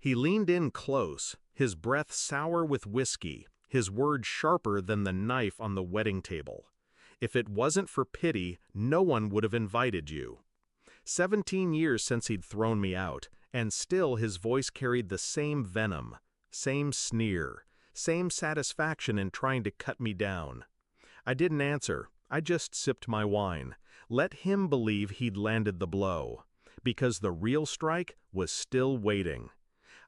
He leaned in close, his breath sour with whiskey, his words sharper than the knife on the wedding table. If it wasn't for pity, no one would have invited you. 17 years since he'd thrown me out, and still his voice carried the same venom, same sneer, same satisfaction in trying to cut me down. I didn't answer, I just sipped my wine. Let him believe he'd landed the blow, because the real strike was still waiting.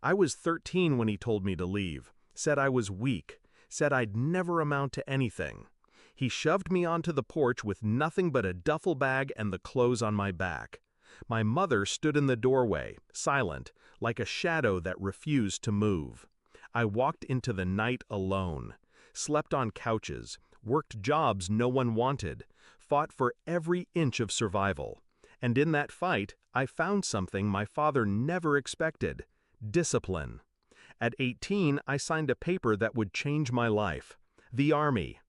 I was 13 when he told me to leave, said I was weak, said I'd never amount to anything. He shoved me onto the porch with nothing but a duffel bag and the clothes on my back. My mother stood in the doorway, silent, like a shadow that refused to move. I walked into the night alone, slept on couches, worked jobs no one wanted, fought for every inch of survival. And in that fight, I found something my father never expected: discipline. At 18, I signed a paper that would change my life: the Army.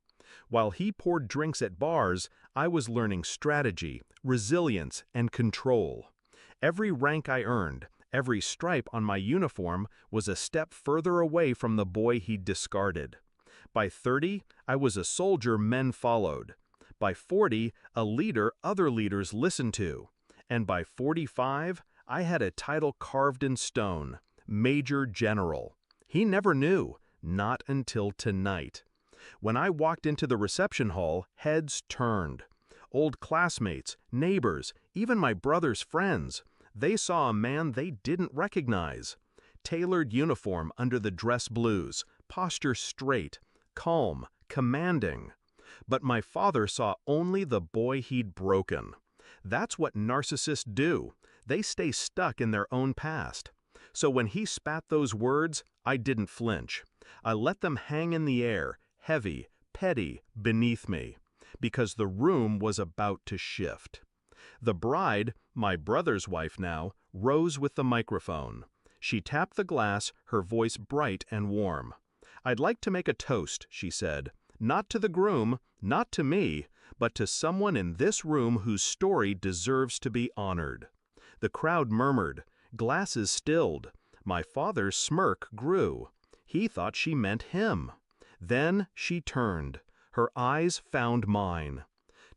While he poured drinks at bars, I was learning strategy, resilience, and control. Every rank I earned, every stripe on my uniform was a step further away from the boy he'd discarded. By 30, I was a soldier men followed. By 40, a leader other leaders listened to. And by 45, I had a title carved in stone: Major General. He never knew, not until tonight. When I walked into the reception hall, heads turned. Old classmates, neighbors, even my brother's friends, they saw a man they didn't recognize. Tailored uniform under the dress blues, posture straight, calm, commanding. But my father saw only the boy he'd broken. That's what narcissists do. They stay stuck in their own past. So when he spat those words, I didn't flinch. I let them hang in the air, heavy, petty, beneath me, because the room was about to shift. The bride, my brother's wife now, rose with the microphone. She tapped the glass, her voice bright and warm. "I'd like to make a toast," she said. "Not to the groom, not to me, but to someone in this room whose story deserves to be honored." The crowd murmured. Glasses stilled. My father's smirk grew. He thought she meant him. Then she turned. Her eyes found mine.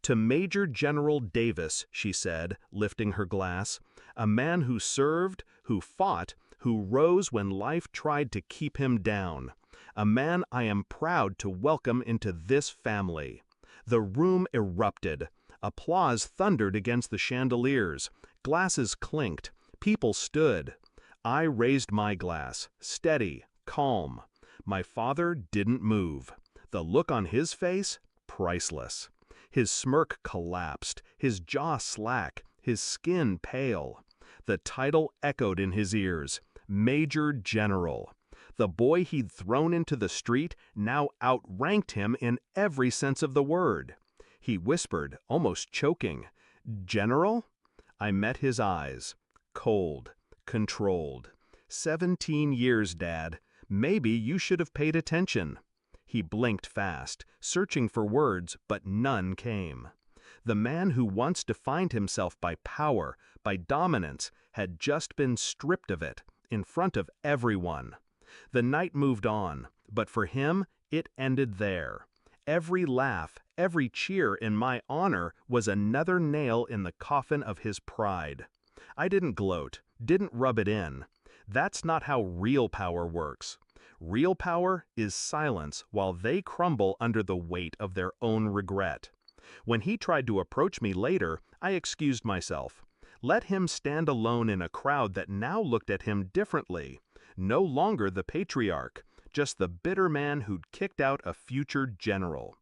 "To Major General Davis," she said, lifting her glass, "a man who served, who fought, who rose when life tried to keep him down. A man I am proud to welcome into this family." The room erupted. Applause thundered against the chandeliers. Glasses clinked. People stood. I raised my glass, steady, calm. My father didn't move. The look on his face, priceless. His smirk collapsed, his jaw slack, his skin pale. The title echoed in his ears: Major General. The boy he'd thrown into the street now outranked him in every sense of the word. He whispered, almost choking, "General?" I met his eyes. Cold, controlled. 17 years, Dad. Maybe you should have paid attention. He blinked fast, searching for words, but none came. The man who once defined himself by power, by dominance, had just been stripped of it, in front of everyone. The night moved on, but for him, it ended there. Every laugh, every cheer in my honor was another nail in the coffin of his pride. I didn't gloat, didn't rub it in. That's not how real power works. Real power is silence while they crumble under the weight of their own regret. When he tried to approach me later, I excused myself. Let him stand alone in a crowd that now looked at him differently. No longer the patriarch, just the bitter man who'd kicked out a future general.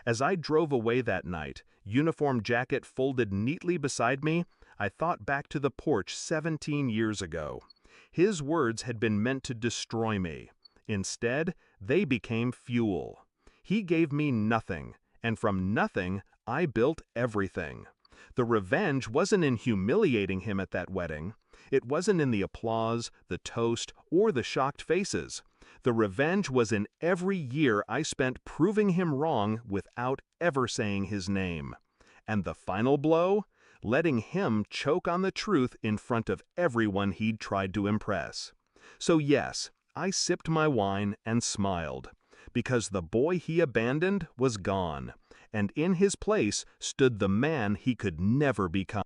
As I drove away that night, uniform jacket folded neatly beside me, I thought back to the porch 17 years ago. His words had been meant to destroy me. Instead, they became fuel. He gave me nothing, and from nothing, I built everything. The revenge wasn't in humiliating him at that wedding. It wasn't in the applause, the toast, or the shocked faces. The revenge was in every year I spent proving him wrong without ever saying his name. And the final blow? Letting him choke on the truth in front of everyone he'd tried to impress. So yes, I sipped my wine and smiled, because the boy he abandoned was gone, and in his place stood the man he could never become.